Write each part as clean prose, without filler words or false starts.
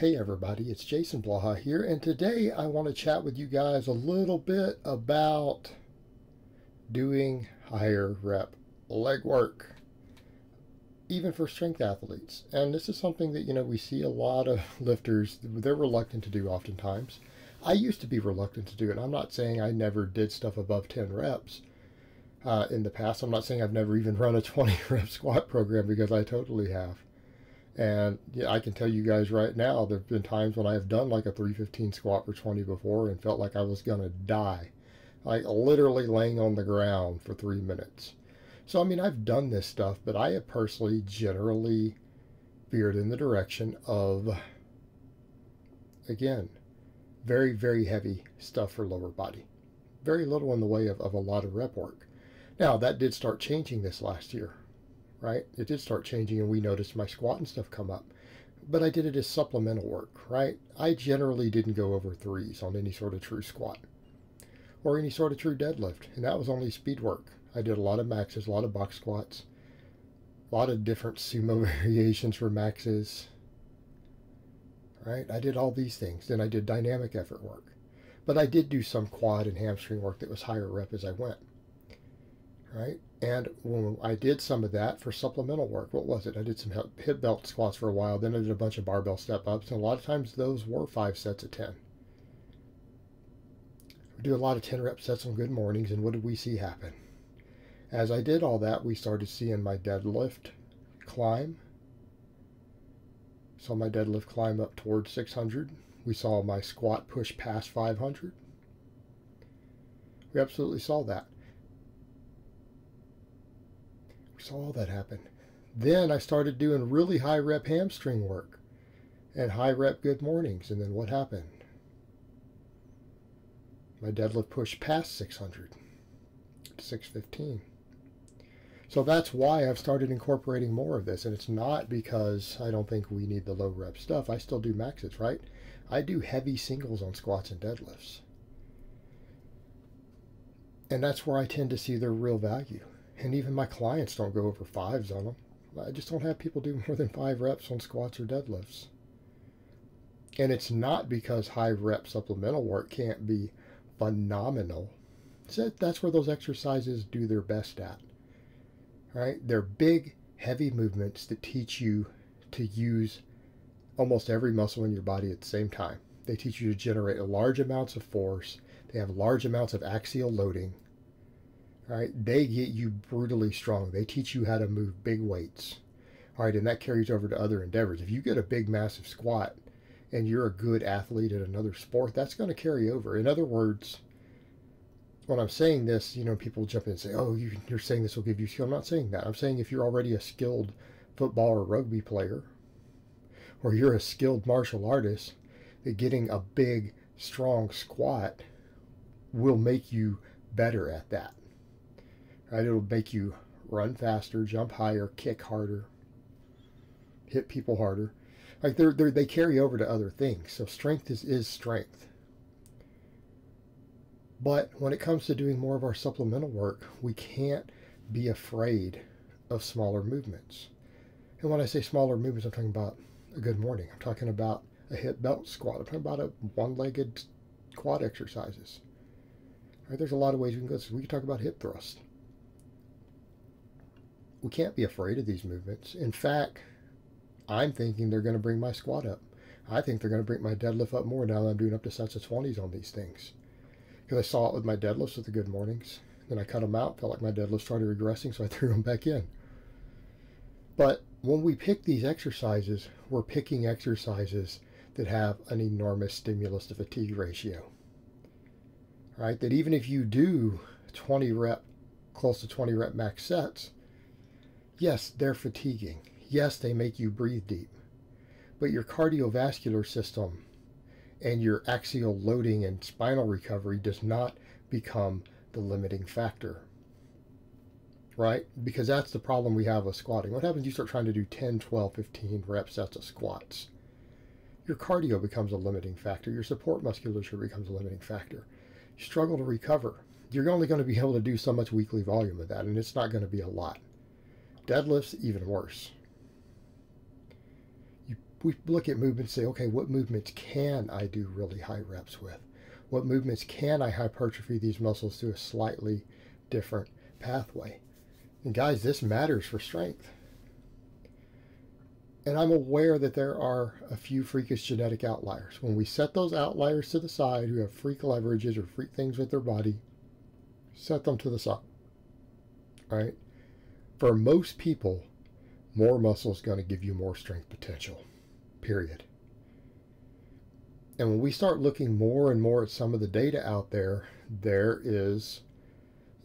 Hey everybody, it's Jason Blaha here, and today I want to chat with you guys a little bit about doing higher rep leg work, even for strength athletes. And this is something that, we see a lot of lifters, they're reluctant to do oftentimes. I used to be reluctant to do it. I'm not saying I never did stuff above 10 reps in the past. I'm not saying I've never even run a 20 rep squat program, because I totally have. And yeah, I can tell you guys right now, there have been times when I have done like a 315 squat for 20 before and felt like I was going to die. Like literally laying on the ground for 3 minutes. So, I mean, I've done this stuff, but I have personally generally veered in the direction of, again, very, very heavy stuff for lower body. Very little in the way of a lot of rep work. Now, that did start changing this last year. Right? It did start changing, and we noticed my squat and stuff come up. But I did it as supplemental work, right? I generally didn't go over threes on any sort of true squat or any sort of true deadlift, and that was only speed work. I did a lot of maxes, a lot of box squats, a lot of different sumo variations for maxes, right? I did all these things. Then I did dynamic effort work. But I did do some quad and hamstring work that was higher rep as I went. Right? And when I did some of that for supplemental work, what was it? I did some hip belt squats for a while, then I did a bunch of barbell step ups, and a lot of times those were 5 sets of 10. We do a lot of 10 rep sets on good mornings, and what did we see happen? As I did all that, we started seeing my deadlift climb. Saw my deadlift climb up towards 600. We saw my squat push past 500. We absolutely saw that. Saw all that happen. Then I started doing really high rep hamstring work and high rep good mornings, and then what happened? My deadlift pushed past 600 to 615. So that's why I've started incorporating more of this, and it's not because I don't think we need the low rep stuff. I still do maxes, right? I do heavy singles on squats and deadlifts, and that's where I tend to see their real value. And even my clients don't go over 5s on them. I just don't have people do more than 5 reps on squats or deadlifts. And it's not because high rep supplemental work can't be phenomenal. So that's where those exercises do their best at. Right? They're big, heavy movements that teach you to use almost every muscle in your body at the same time. They teach you to generate large amounts of force. They have large amounts of axial loading. Right? They get you brutally strong. They teach you how to move big weights. All right, and that carries over to other endeavors. If you get a big, massive squat and you're a good athlete at another sport, that's going to carry over. In other words, when I'm saying this, people jump in and say, oh, you're saying this will give you skill. I'm not saying that. I'm saying if you're already a skilled football or rugby player, or you're a skilled martial artist, that getting a big, strong squat will make you better at that. Right? It'll make you run faster, jump higher, kick harder, hit people harder. Like they carry over to other things. So strength is strength. But when it comes to doing more of our supplemental work, we can't be afraid of smaller movements. And when I say smaller movements, I'm talking about a good morning. I'm talking about a hip belt squat. I'm talking about a one-legged quad exercises. Right? There's a lot of ways we can go. So we can talk about hip thrust. We can't be afraid of these movements. In fact, I'm thinking they're going to bring my squat up. I think they're going to bring my deadlift up more now that I'm doing up to sets of 20s on these things. Because I saw it with my deadlifts with the good mornings. Then I cut them out, felt like my deadlifts started regressing, so I threw them back in. But when we pick these exercises, we're picking exercises that have an enormous stimulus to fatigue ratio. Right? That even if you do 20 rep, close to 20 rep max sets, yes, they're fatiguing. Yes, they make you breathe deep. But your cardiovascular system and your axial loading and spinal recovery does not become the limiting factor. Right? Because that's the problem we have with squatting. What happens if you start trying to do 10, 12, 15 rep sets of squats? Your cardio becomes a limiting factor. Your support musculature becomes a limiting factor. You struggle to recover. You're only going to be able to do so much weekly volume of that, and it's not going to be a lot. Deadlifts, even worse. we look at movements and say, okay, what movements can I do really high reps with? What movements can I hypertrophy these muscles through a slightly different pathway? And guys, this matters for strength. And I'm aware that there are a few freakish genetic outliers. When we set those outliers to the side who have freak leverages or freak things with their body, set them to the side. Right? For most people, more muscle is going to give you more strength potential. Period. And when we start looking more and more at some of the data out there, there is,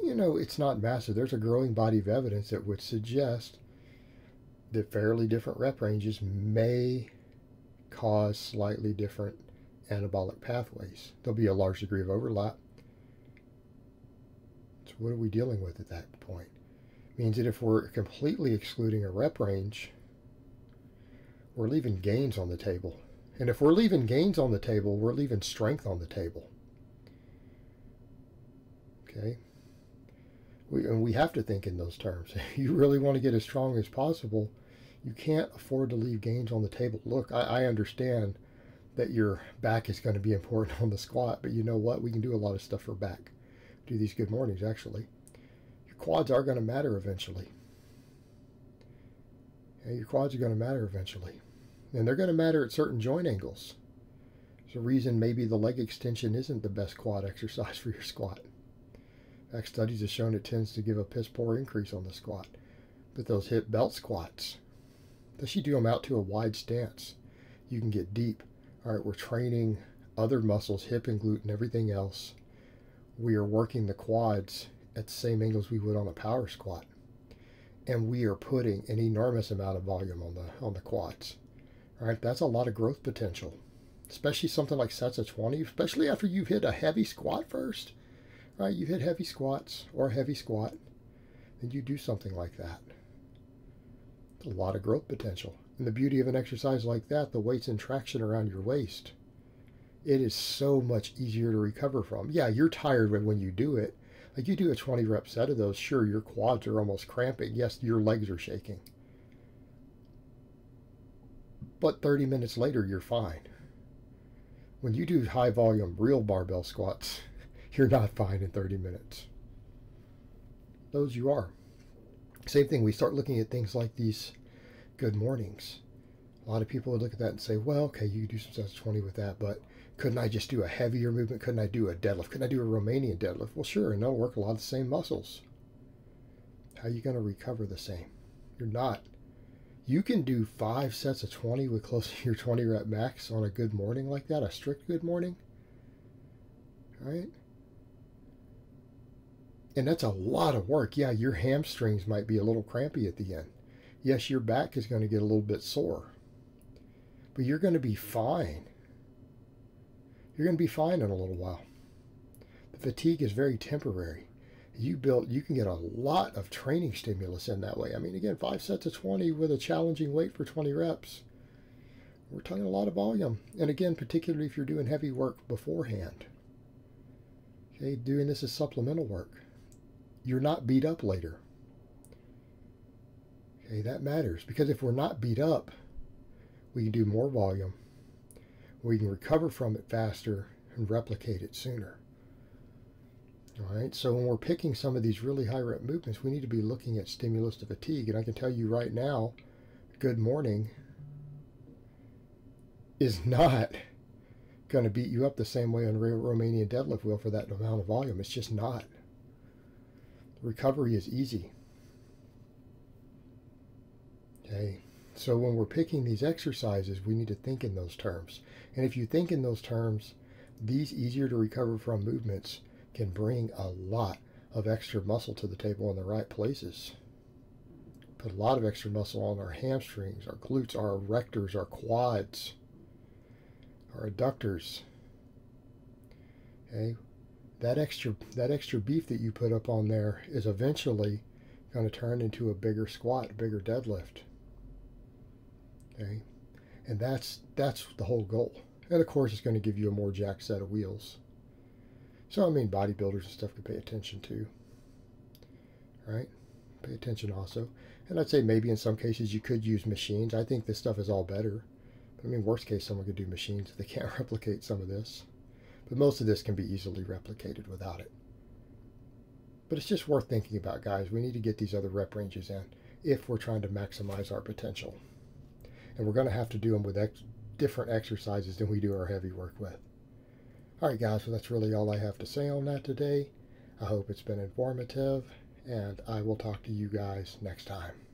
it's not massive. There's a growing body of evidence that would suggest that fairly different rep ranges may cause slightly different anabolic pathways. There'll be a large degree of overlap. So what are we dealing with at that point? It means that if we're completely excluding a rep range, we're leaving gains on the table. And if we're leaving gains on the table, we're leaving strength on the table. Okay? We have to think in those terms. If you really want to get as strong as possible, you can't afford to leave gains on the table. Look, I understand that your back is going to be important on the squat, but you know what? We can do a lot of stuff for back. Do these good mornings, actually. Your quads are going to matter eventually. Okay, your quads are going to matter eventually. And they're going to matter at certain joint angles. There's a reason maybe the leg extension isn't the best quad exercise for your squat. In fact, studies have shown it tends to give a piss poor increase on the squat. But those hip belt squats, unless you do them out to a wide stance, you can get deep. All right, we're training other muscles, hip and glute and everything else. We are working the quads at the same angles we would on a power squat. And we are putting an enormous amount of volume on the quads. All right, that's a lot of growth potential, especially something like sets of 20, especially after you've hit a heavy squat first. All right, you hit heavy squats or a heavy squat, then you do something like that. It's a lot of growth potential. And the beauty of an exercise like that, the weight's in traction around your waist. It is so much easier to recover from. Yeah, you're tired when you do it. Like you do a 20 rep set of those, sure, your quads are almost cramping. Yes, your legs are shaking. But 30 minutes later, you're fine. When you do high volume, real barbell squats, you're not fine in 30 minutes. Those you are. Same thing, we start looking at things like these good mornings. A lot of people would look at that and say, well, okay, you can do some sets of 20 with that, but couldn't I just do a heavier movement? Couldn't I do a deadlift? Couldn't I do a Romanian deadlift? Well, sure, and they'll work a lot of the same muscles. How are you going to recover the same? You're not. You can do 5 sets of 20 with close to your 20 rep max on a good morning like that, a strict good morning. Right? And that's a lot of work. Yeah, your hamstrings might be a little crampy at the end. Yes, your back is going to get a little bit sore. But you're going to be fine. You're going to be fine in a little while. The fatigue is very temporary. You can get a lot of training stimulus in that way. I mean, again, 5 sets of 20 with a challenging weight for 20 reps. We're talking a lot of volume. And again, particularly if you're doing heavy work beforehand. Okay, doing this as supplemental work. You're not beat up later. Okay, that matters. Because if we're not beat up, we can do more volume. We can recover from it faster and replicate it sooner. All right, so when we're picking some of these really high rep movements, we need to be looking at stimulus to fatigue. And I can tell you right now, good morning is not going to beat you up the same way on Romanian deadlift will for that amount of volume. It's just not. Recovery is easy. Okay, so when we're picking these exercises, we need to think in those terms. And if you think in those terms, these easier to recover from movements can bring a lot of extra muscle to the table in the right places. Put a lot of extra muscle on our hamstrings, our glutes, our erectors, our quads, our adductors. Okay, that extra beef that you put up on there is eventually going to turn into a bigger squat, a bigger deadlift. Okay, and that's the whole goal. And of course, it's going to give you a more jacked set of wheels. So I mean, bodybuilders and stuff can pay attention too. Right? Pay attention also. And I'd say maybe in some cases you could use machines. I think this stuff is all better. I mean, worst case, someone could do machines if they can't replicate some of this. But most of this can be easily replicated without it. But it's just worth thinking about, guys. We need to get these other rep ranges in if we're trying to maximize our potential. And we're going to have to do them with different exercises than we do our heavy work with. All right, guys, so that's really all I have to say on that today. I hope it's been informative, and I will talk to you guys next time.